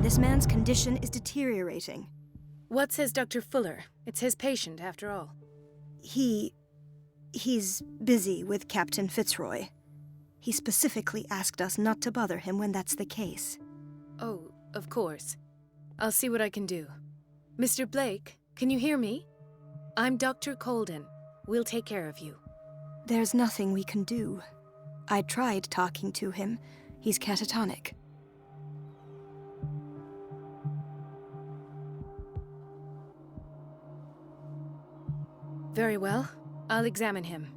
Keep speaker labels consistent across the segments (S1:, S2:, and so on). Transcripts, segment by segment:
S1: This man's condition is deteriorating.
S2: What says Dr. Fuller? It's his patient, after all.
S1: He's busy with Captain Fitzroy. He specifically asked us not to bother him when that's the case.
S2: Oh, of course. I'll see what I can do. Mr. Blake, can you hear me? I'm Dr. Colden. We'll take care of you.
S1: There's nothing we can do. I tried talking to him. He's catatonic.
S2: Very well. I'll examine him.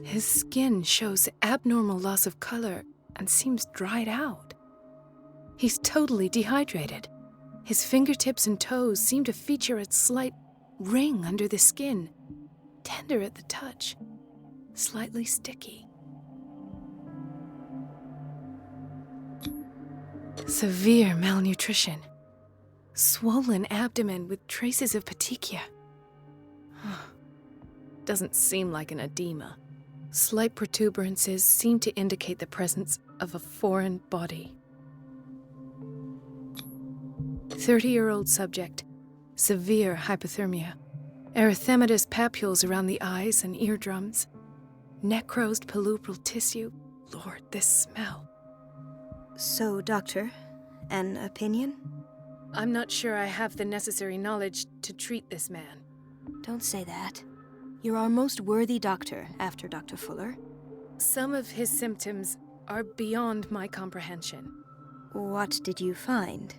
S2: His skin shows abnormal loss of color and seems dried out. He's totally dehydrated. His fingertips and toes seem to feature a slight ring under the skin, tender at the touch, slightly sticky. Severe malnutrition. Swollen abdomen with traces of petechia. Doesn't seem like an edema. Slight protuberances seem to indicate the presence of a foreign body. 30-year-old subject. Severe hypothermia. Erythematous papules around the eyes and eardrums. Necrosed palpebral tissue. Lord, this smell.
S1: So, Doctor, an opinion?
S2: I'm not sure I have the necessary knowledge to treat this man.
S1: Don't say that. You're our most worthy doctor after Dr. Fuller.
S2: Some of his symptoms are beyond my comprehension.
S1: What did you find?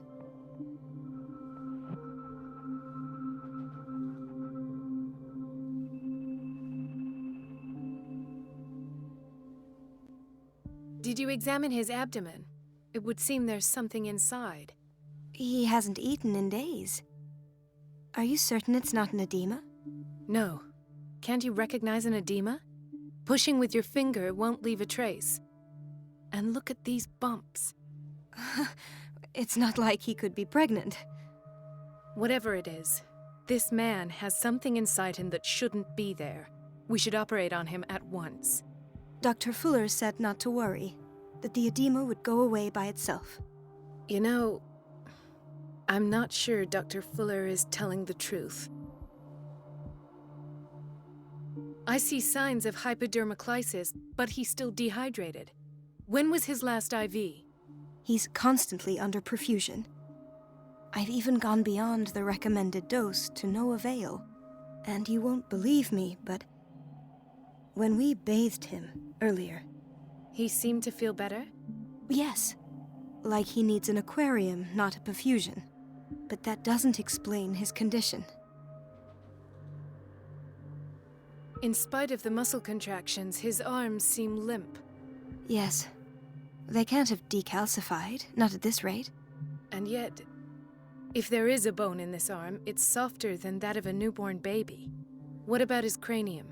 S2: Did you examine his abdomen? It would seem there's something inside.
S1: He hasn't eaten in days. Are you certain it's not an edema?
S2: No. Can't you recognize an edema? Pushing with your finger won't leave a trace. And look at these bumps.
S1: It's not like he could be pregnant.
S2: Whatever it is, this man has something inside him that shouldn't be there. We should operate on him at once.
S1: Dr. Fuller said not to worry, that the edema would go away by itself.
S2: You know, I'm not sure Dr. Fuller is telling the truth. I see signs of hypodermoclysis, but he's still dehydrated. When was his last IV?
S1: He's constantly under perfusion. I've even gone beyond the recommended dose to no avail. And you won't believe me, but when we bathed him earlier...
S2: He seemed to feel better?
S1: Yes. Like he needs an aquarium, not a perfusion. But that doesn't explain his condition.
S2: In spite of the muscle contractions, his arms seem limp.
S1: Yes. They can't have decalcified, not at this rate.
S2: And yet, if there is a bone in this arm, it's softer than that of a newborn baby. What about his cranium?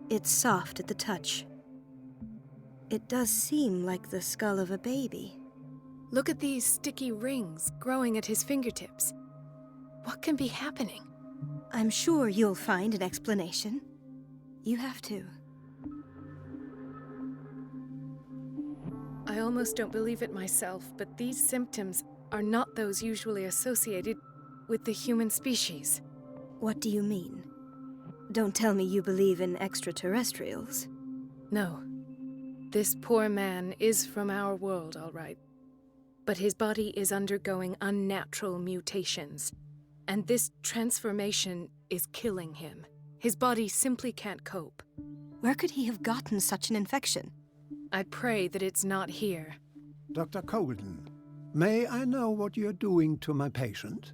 S1: It's soft at the touch. It does seem like the skull of a baby.
S2: Look at these sticky rings growing at his fingertips. What can be happening?
S1: I'm sure you'll find an explanation. You have to.
S2: I almost don't believe it myself, but these symptoms are not those usually associated with the human species.
S1: What do you mean? Don't tell me you believe in extraterrestrials.
S2: No. This poor man is from our world, all right. But his body is undergoing unnatural mutations, and this transformation is killing him. His body simply can't cope.
S1: Where could he have gotten such an infection?
S2: I pray that it's not here.
S3: Dr. Colden, may I know what you're doing to my patient?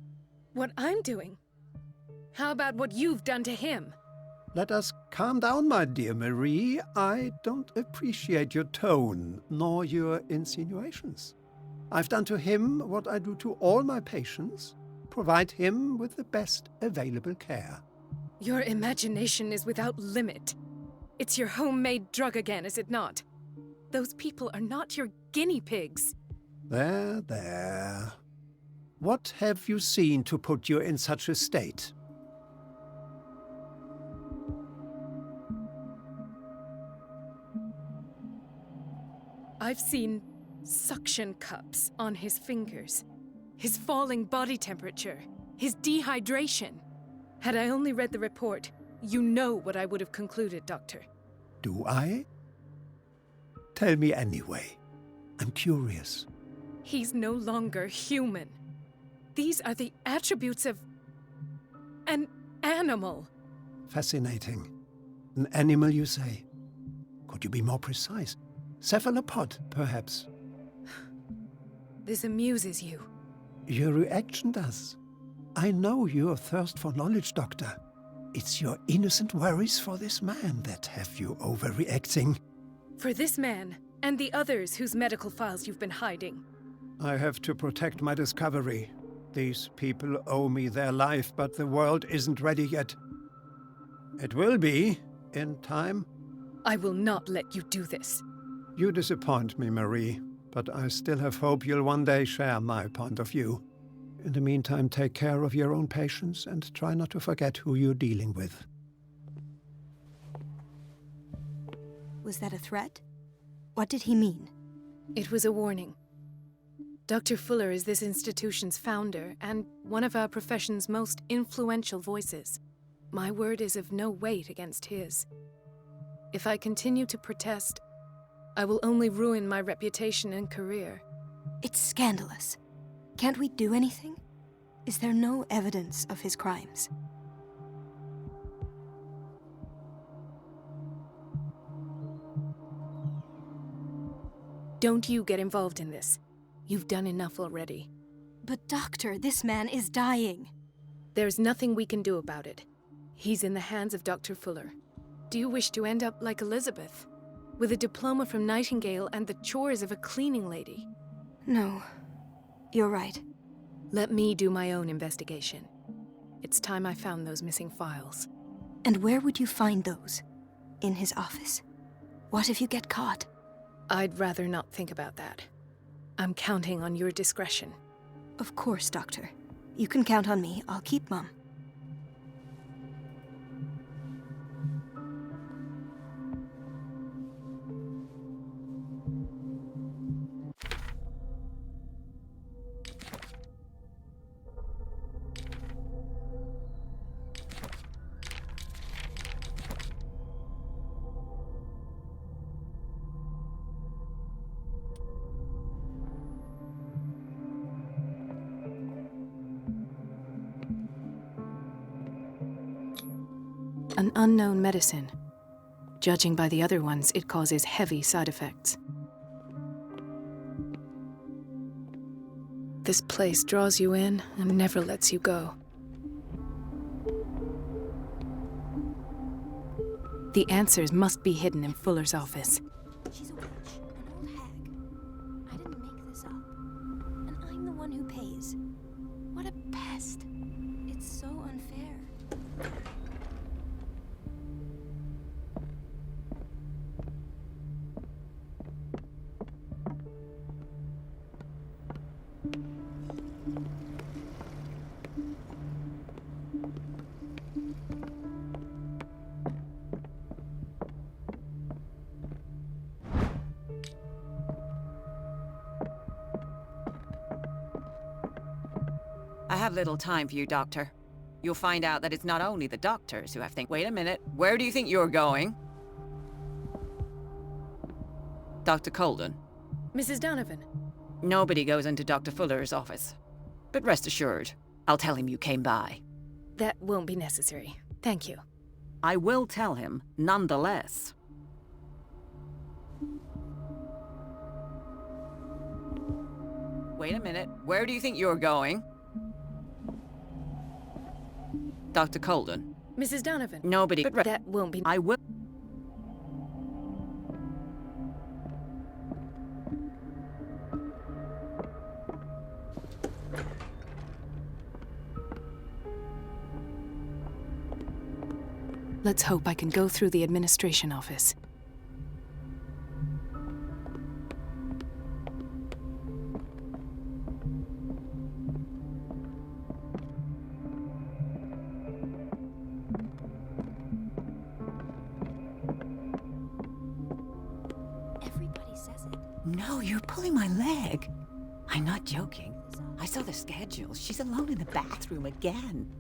S2: What I'm doing? How about what you've done to him?
S3: Let us calm down, my dear Marie. I don't appreciate your tone, nor your insinuations. I've done to him what I do to all my patients, provide him with the best available care.
S2: Your imagination is without limit. It's your homemade drug again, is it not? Those people are not your guinea pigs.
S3: There, there. What have you seen to put you in such a state?
S2: I've seen suction cups on his fingers, his falling body temperature, his dehydration. Had I only read the report, you know what I would have concluded, Doctor.
S3: Do I? Tell me anyway. I'm curious.
S2: He's no longer human. These are the attributes of an animal.
S3: Fascinating. An animal, you say? Could you be more precise? Cephalopod, perhaps?
S2: This amuses you.
S3: Your reaction does. I know your thirst for knowledge, Doctor. It's your innocent worries for this man that have you overreacting.
S2: For this man, and the others whose medical files you've been hiding.
S3: I have to protect my discovery. These people owe me their life, but the world isn't ready yet. It will be, in time.
S2: I will not let you do this.
S3: You disappoint me, Marie, but I still have hope you'll one day share my point of view. In the meantime, take care of your own patients and try not to forget who you're dealing with.
S1: Was that a threat? What did he mean?
S2: It was a warning. Dr. Fuller is this institution's founder and one of our profession's most influential voices. My word is of no weight against his. If I continue to protest, I will only ruin my reputation and career.
S1: It's scandalous. Can't we do anything? Is there no evidence of his crimes?
S2: Don't you get involved in this. You've done enough already.
S1: But doctor, this man is dying.
S2: There's nothing we can do about it. He's in the hands of Dr. Fuller. Do you wish to end up like Elizabeth? With a diploma from Nightingale and the chores of a cleaning lady?
S1: No. You're right.
S2: Let me do my own investigation. It's time I found those missing files.
S1: And where would you find those? In his office? What if you get caught?
S2: I'd rather not think about that. I'm counting on your discretion.
S1: Of course, Doctor. You can count on me. I'll keep Mum.
S2: An unknown medicine. Judging by the other ones, it causes heavy side effects. This place draws you in and never lets you go. The answers must be hidden in Fuller's office.
S1: She's a witch, an old hag. I didn't make this up. And I'm the one who pays. What a pest. It's so unfair.
S4: I have little time for you, Doctor. You'll find out that it's not only the doctors who have think. Wait a minute, where do you think you're going? Dr. Colden.
S2: Mrs. Donovan.
S4: Nobody goes into Dr. Fuller's office. But rest assured, I'll tell him you came by.
S2: That won't be necessary. Thank you.
S4: I will tell him, nonetheless. Wait a minute, where do you think you're going? Dr. Colden.
S2: Mrs. Donovan.
S4: Nobody. But
S2: that won't be.
S4: I will.
S2: Let's hope I can go through the administration office.
S4: no, you're pulling my leg. I'm not joking. I saw the schedule. She's alone in the bathroom again.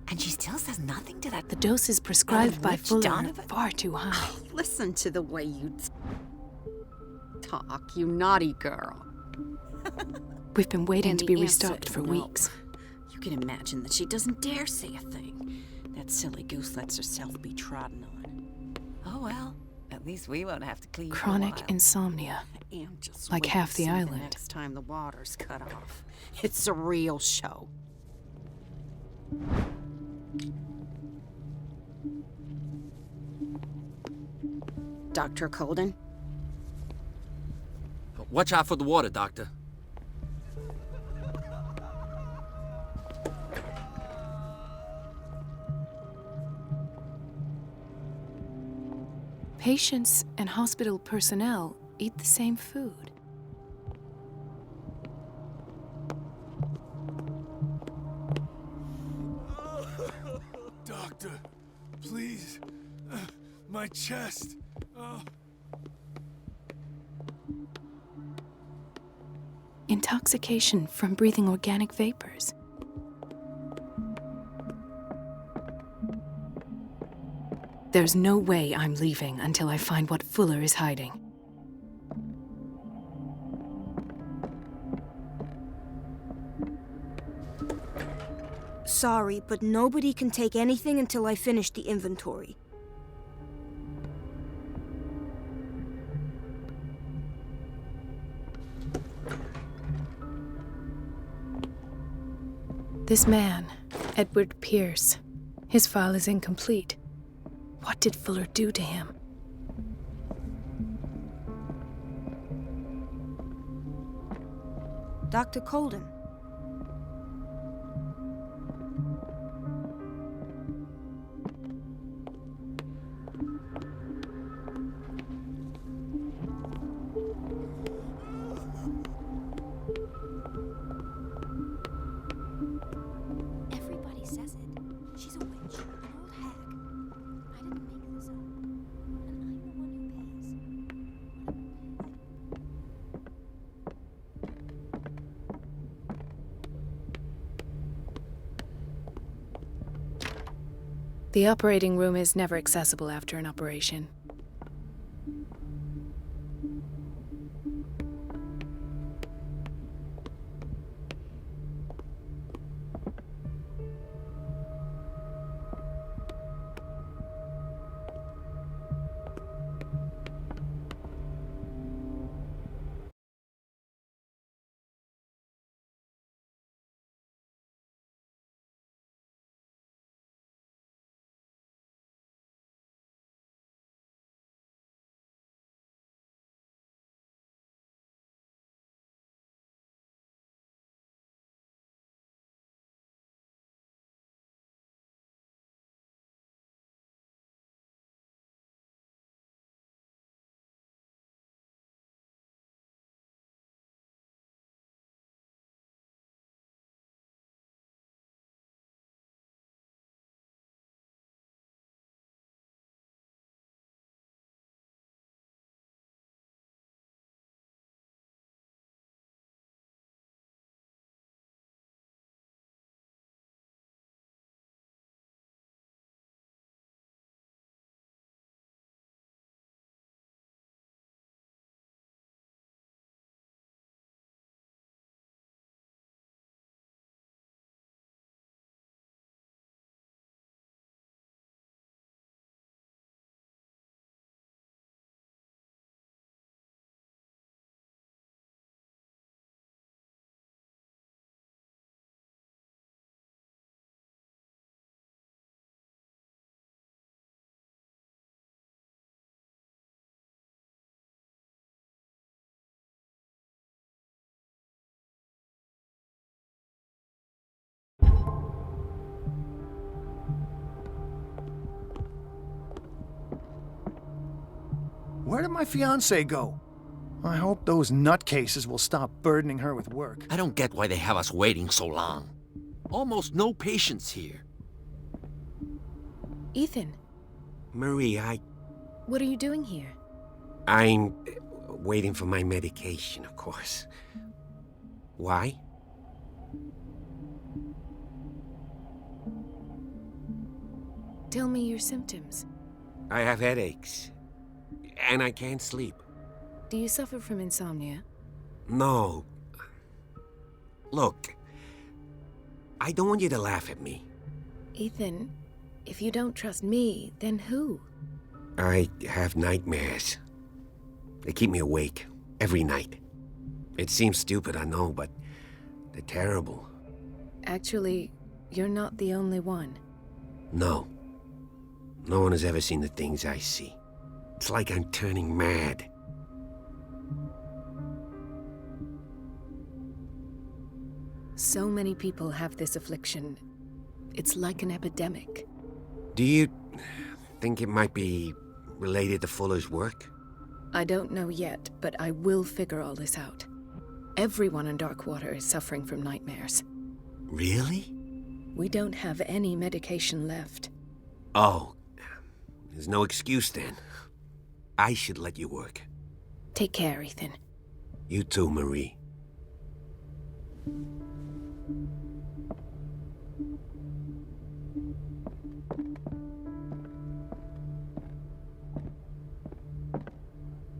S4: And she still says nothing to that.
S2: The doses prescribed by
S4: witch
S2: Fuller are
S4: Donovan?
S2: far too high.
S5: Listen to the way you talk, you naughty girl.
S2: We've been waiting
S5: And
S2: to
S5: the
S2: be
S5: answer
S2: restocked
S5: is
S2: for
S5: no.
S2: weeks.
S5: You can imagine that she doesn't dare say a thing. That silly goose lets herself be trodden on.
S4: Oh well, at least we won't have to clean
S2: Chronic
S4: for a while.
S2: insomnia.
S5: And just
S2: Like
S5: wait
S2: half
S5: and
S2: the
S5: see
S2: island.
S5: next time the water's cut off. It's a real show. Dr. Colden?
S6: Watch out for the water, Doctor.
S2: Patients and hospital personnel eat the same food.
S7: Doctor, please. My chest.
S2: Intoxication from breathing organic vapors. There's no way I'm leaving until I find what Fuller is hiding.
S1: Sorry, but nobody can take anything until I finish the inventory.
S2: This man, Edward Pierce, his file is incomplete. What did Fuller do to him?
S1: Dr. Colden. Everybody says it. She's a witch, an old hag. I didn't make this up. And I'm the one who pays.
S2: The operating room is never accessible after an operation.
S8: Where did my fiancée go? I hope those nutcases will stop burdening her with work.
S6: I don't get why they have us waiting so long. Almost no patients here.
S2: Ethan,
S9: Marie,
S2: what are you doing here?
S9: I'm... Waiting for my medication, of course. Why?
S2: Tell me your symptoms.
S9: I have headaches. And I can't sleep.
S2: Do you suffer from insomnia?
S9: No. Look, I don't want you to laugh at me.
S2: Ethan, if you don't trust me, then who?
S9: I have nightmares. They keep me awake every night. It seems stupid, I know, but they're terrible.
S2: Actually, you're not the only one.
S9: No. No one has ever seen the things I see. It's like I'm turning mad.
S2: So many people have this affliction. It's like an epidemic.
S9: Do you think it might be related to Fuller's work?
S2: I don't know yet, but I will figure all this out. Everyone in Darkwater is suffering from nightmares.
S9: Really?
S2: We don't have any medication left.
S9: Oh, there's no excuse then. I should let you work.
S2: Take care, Ethan.
S9: You too, Marie.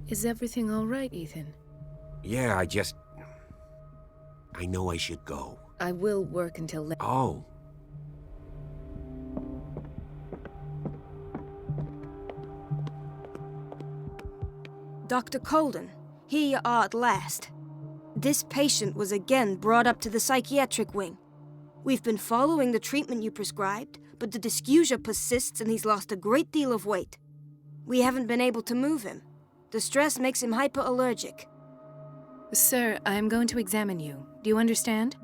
S2: Is everything all right, Ethan?
S9: Yeah, I know I should go.
S2: I will work until
S9: Oh.
S1: Dr. Colden, here you are at last. This patient was again brought up to the psychiatric wing. We've been following the treatment you prescribed, but the dysgeusia persists and he's lost a great deal of weight. We haven't been able to move him. The stress makes him hyperallergic.
S2: Sir, I am going to examine you. Do you understand?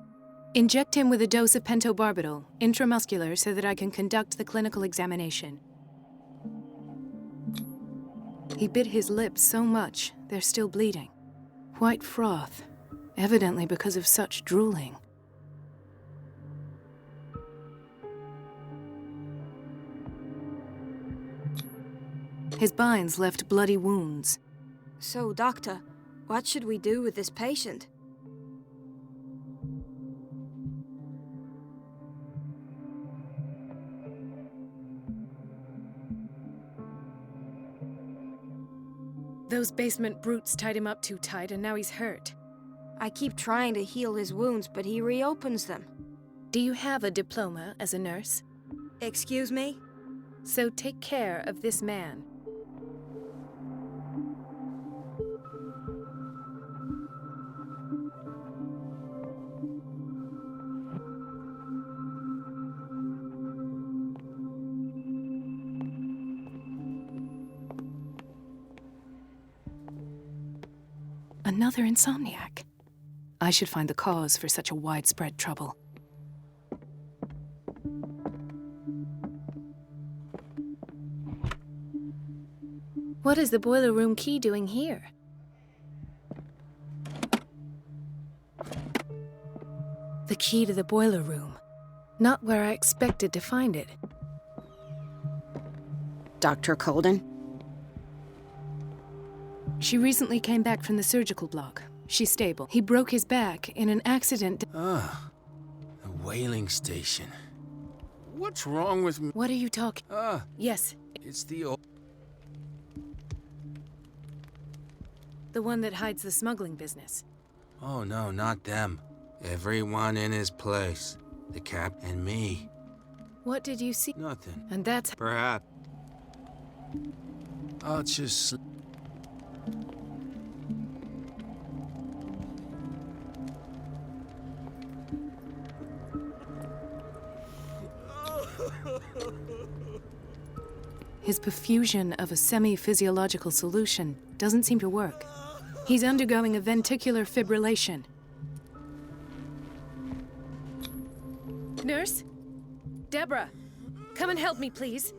S2: Inject him with a dose of pentobarbital, intramuscular, so that I can conduct the clinical examination. He bit his lips so much, they're still bleeding. White froth, evidently because of such drooling. His binds left bloody wounds.
S1: So, Doctor, what should we do with this patient?
S2: Those basement brutes tied him up too tight, and now he's hurt.
S1: I keep trying to heal his wounds, but he reopens them.
S2: Do you have a diploma as a nurse?
S1: Excuse me?
S2: So take care of this man. Another insomniac. I should find the cause for such a widespread trouble. What is the boiler room key doing here? The key to the boiler room. Not where I expected to find it.
S5: Dr. Colden?
S2: She recently came back from the surgical block. She's stable. He broke his back in an accident.
S7: Ah, the whaling station. What's wrong with me?
S2: What are you talking? Yes,
S7: It's the old...
S2: the one that hides the smuggling business.
S7: Oh no, not them. Everyone in his place. The cap and me.
S2: What did you see?
S7: Nothing.
S2: And that's...
S7: Perhaps. I'll just...
S2: His perfusion of a semi-physiological solution doesn't seem to work. He's undergoing a ventricular fibrillation. Nurse? Deborah, come and help me, please.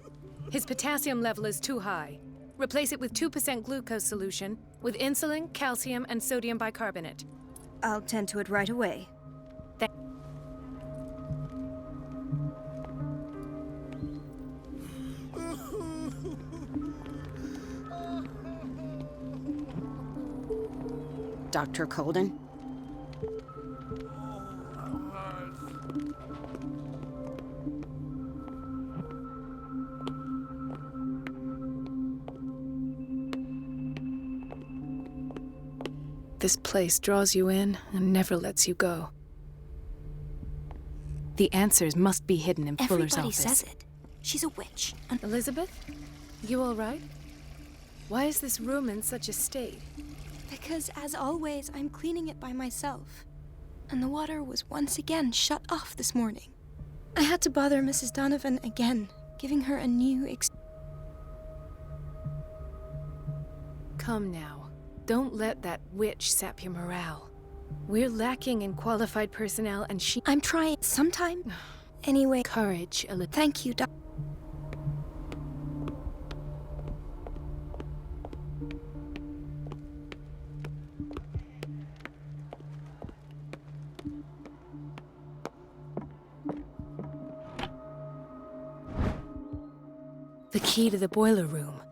S2: His potassium level is too high. Replace it with 2% glucose solution with insulin, calcium, and sodium bicarbonate.
S1: I'll tend to it right away.
S5: Dr. Colden.
S2: This place draws you in and never lets you go. The answers must be hidden in Fuller's
S1: Everybody
S2: office.
S1: says it. She's a witch.
S2: Elizabeth? You all right? Why is this room in such a state?
S1: Because, as always, I'm cleaning it by myself. And the water was once again shut off this morning. I had to bother Mrs. Donovan again, giving her a new
S2: Come now. Don't let that witch sap your morale. We're lacking in qualified personnel and
S1: I'm trying sometime. Anyway.
S2: Courage, Elizabeth.
S1: Thank you, Doc.
S2: The key to the boiler room.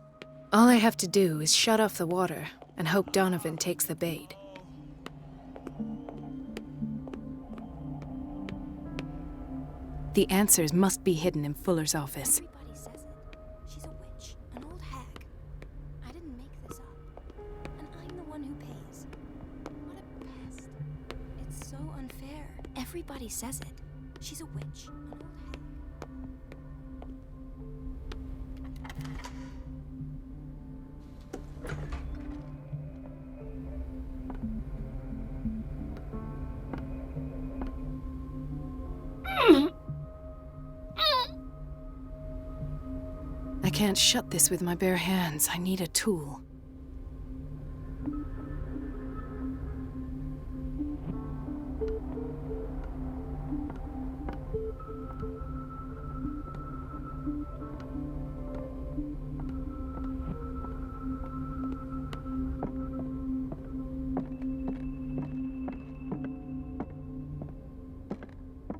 S2: All I have to do is shut off the water and hope Donovan takes the bait. The answers must be hidden in Fuller's office.
S1: Everybody says it. She's a witch, an old hag. I didn't make this up. And I'm the one who pays. What a pest. It's so unfair. Everybody says it. She's a witch, an old hag.
S2: I can't shut this with my bare hands. I need a tool.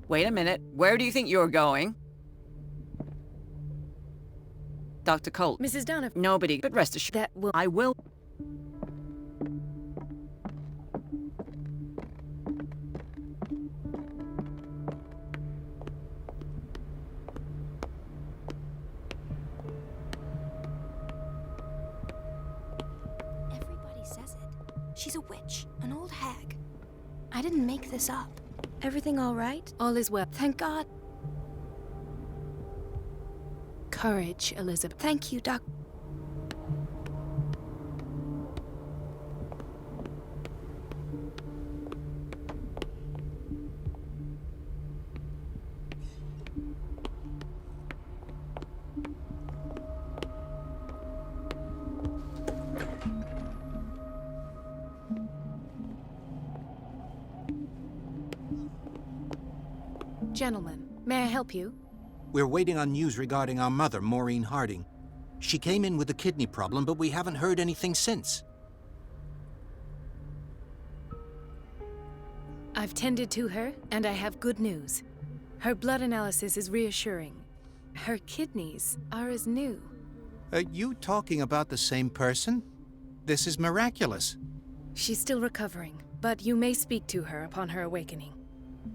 S10: Wait a minute. Where do you think you're going? Dr. Colt.
S2: Mrs. Donovan.
S10: Nobody, but rest assured.
S2: That will.
S10: I will.
S1: Everybody says it. She's a witch, an old hag. I didn't make this up. Everything all right?
S2: All is well.
S1: Thank God.
S2: Courage, Elizabeth.
S1: Thank you, Doc.
S2: Gentlemen, may I help you?
S11: We're waiting on news regarding our mother, Maureen Harding. She came in with a kidney problem, but we haven't heard anything since.
S2: I've tended to her, and I have good news. Her blood analysis is reassuring. Her kidneys are as new.
S11: Are you talking about the same person? This is miraculous.
S2: She's still recovering, but you may speak to her upon her awakening.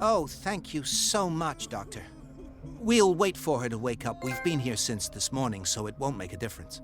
S11: Oh, thank you so much, Doctor. We'll wait for her to wake up. We've been here since this morning, so it won't make a difference.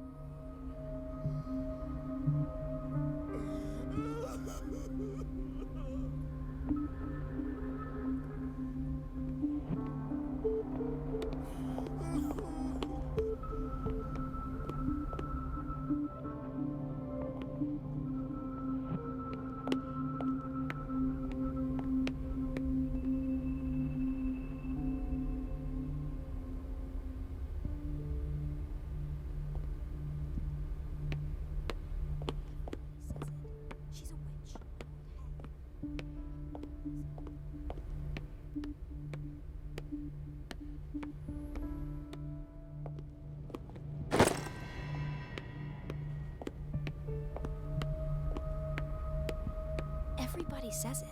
S1: Everybody says it.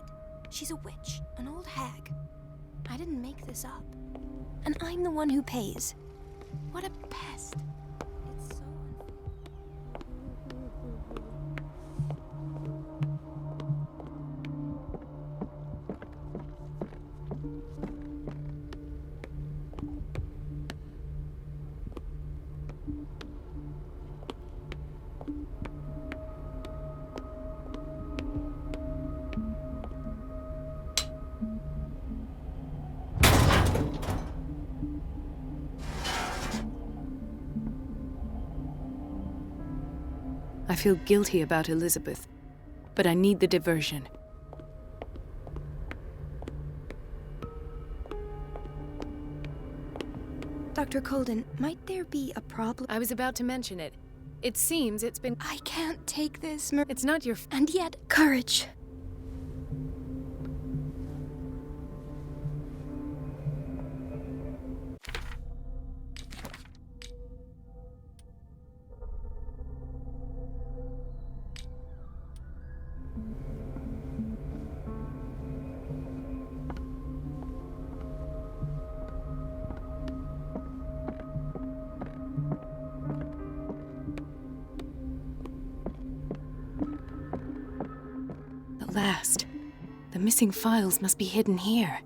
S1: She's a witch, an old hag. I didn't make this up. And I'm the one who pays. What a pest. It's so unfair.
S2: I feel guilty about Elizabeth, but I need the diversion.
S1: Dr. Colden, might there be a problem?
S2: I was about to mention it. It seems it's been...
S1: I can't take this,
S2: It's not your...
S1: And yet, courage.
S2: Last. The missing files must be hidden here.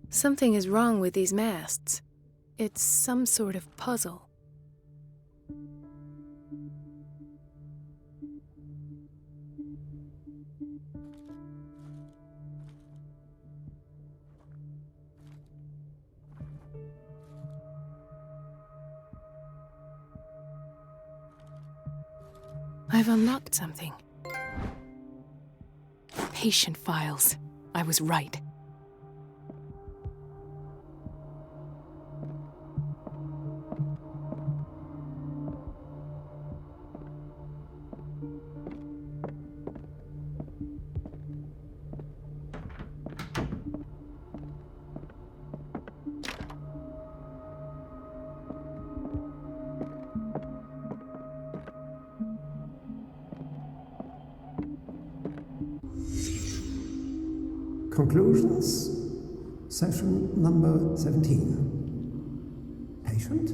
S2: Something is wrong with these masts. It's some sort of puzzle. I've unlocked something. Patient files. I was right.
S3: Conclusions, session number 17. Patient,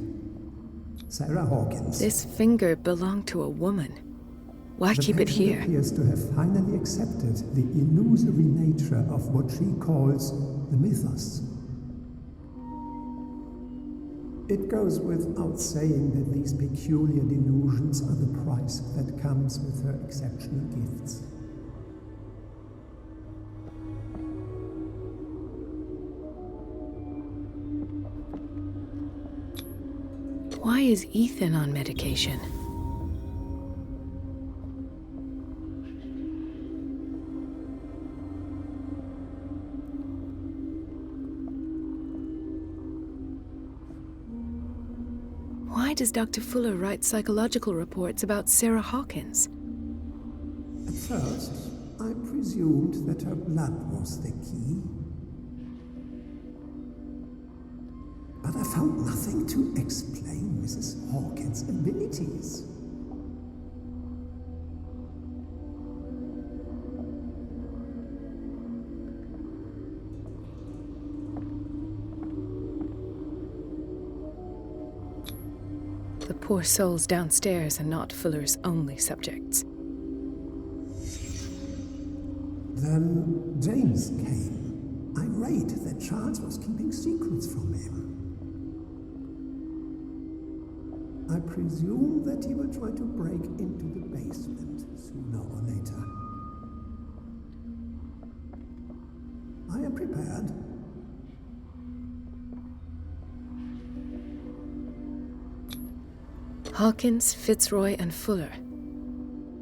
S3: Sarah Hawkins.
S2: This finger belonged to a woman. Why
S3: The
S2: keep it
S3: patient
S2: here?
S3: appears to have finally accepted the illusory nature of what she calls the mythos. It goes without saying that these peculiar delusions are the price that comes with her exceptional gifts.
S2: Why is Ethan on medication? Why does Dr. Fuller write psychological reports about Sarah Hawkins?
S3: At first, I presumed that her blood was the key. But I found nothing to explain Mrs. Hawkins' abilities.
S2: The poor souls downstairs are not Fuller's only subjects.
S3: Then James came, irate that Charles was keeping secrets from him. I presume that he will try to break into the basement sooner or later. I am prepared.
S2: Hawkins, Fitzroy, and Fuller.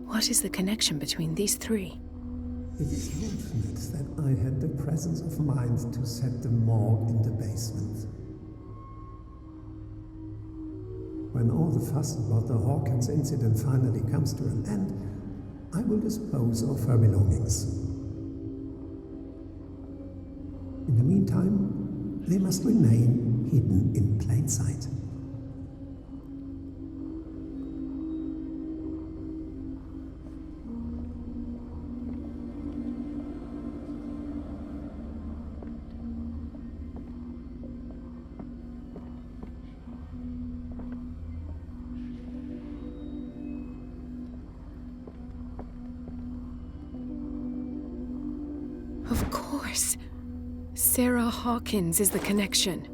S2: What is the connection between these three?
S3: It is fortunate that I had the presence of mind to set the morgue in the basement. When all the fuss about the Hawkins incident finally comes to an end, I will dispose of her belongings. In the meantime, they must remain hidden in plain sight.
S2: Of course. Sarah Hawkins is the connection.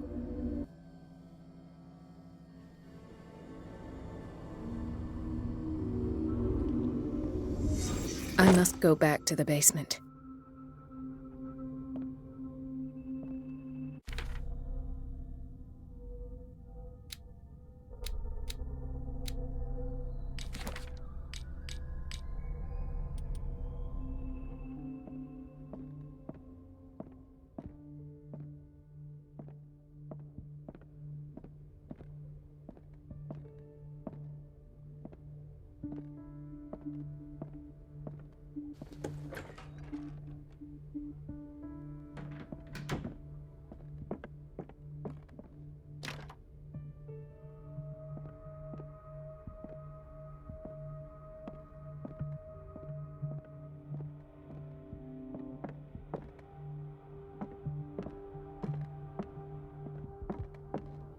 S2: must go back to the basement.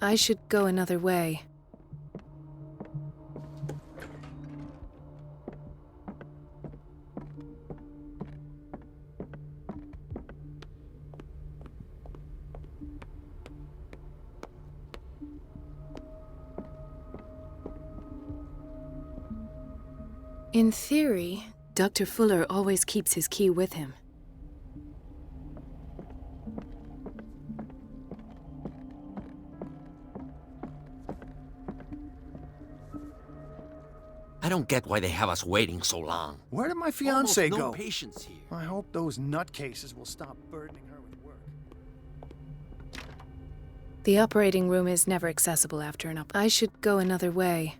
S2: I should go another way. In theory, Dr. Fuller always keeps his key with him.
S6: I don't get why they have us waiting so long.
S8: Where did my fiancée
S6: Almost
S8: go?
S6: no patience here.
S8: I hope those nutcases will stop burdening her with work.
S2: The operating room is never accessible after an I should go another way.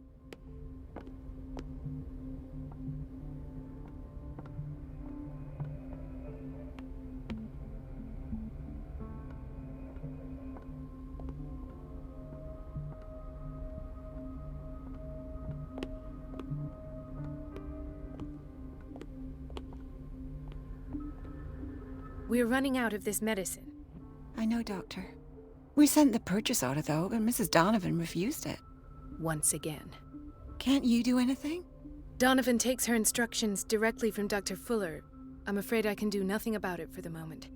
S2: We're running out of this medicine.
S4: I know, Doctor. We sent the purchase order, though, and Mrs. Donovan refused it.
S2: Once again.
S4: Can't you do anything?
S2: Donovan takes her instructions directly from Dr. Fuller. I'm afraid I can do nothing about it for the moment.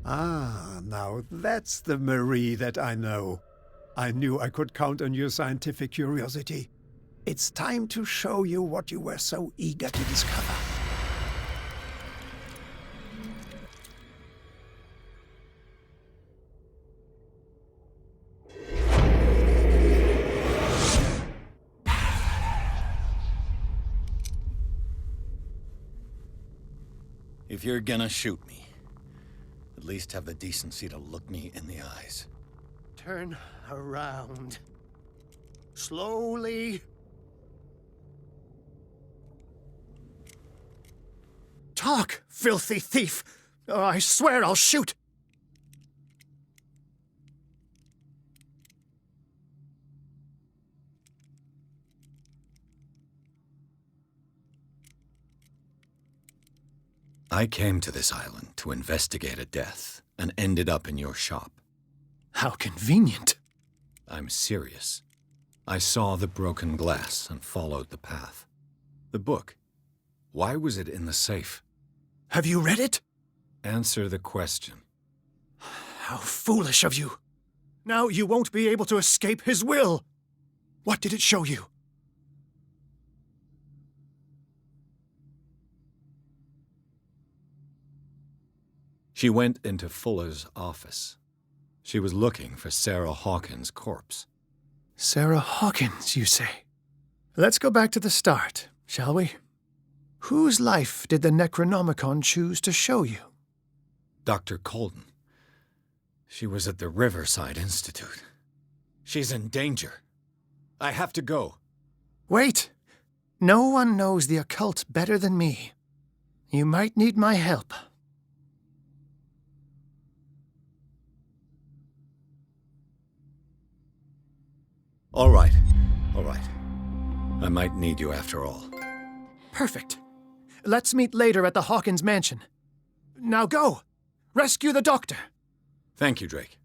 S3: Ah, now that's the Marie that I know. I knew I could count on your scientific curiosity. It's time to show you what you were so eager to discover.
S12: If you're gonna shoot me, at least have the decency to look me in the eyes.
S8: Turn around. Slowly. Talk, filthy thief! Oh, I swear I'll shoot!
S12: I came to this island to investigate a death and ended up in your shop.
S8: How convenient.
S12: I'm serious. I saw the broken glass and followed the path. The book. Why was it in the safe?
S8: Have you read it?
S12: Answer the question.
S8: How foolish of you. Now you won't be able to escape his will. What did it show you?
S12: She went into Fuller's office. She was looking for Sarah Hawkins' corpse.
S8: Sarah Hawkins, you say? Let's go back to the start, shall we? Whose life did the Necronomicon choose to show you?
S12: Dr. Colden. She was at the Riverside Institute. She's in danger. I have to go.
S8: Wait! No one knows the occult better than me. You might need my help.
S12: All right. All right. I might need you after all.
S8: Perfect. Let's meet later at the Hawkins mansion. Now go! Rescue the doctor!
S12: Thank you, Drake.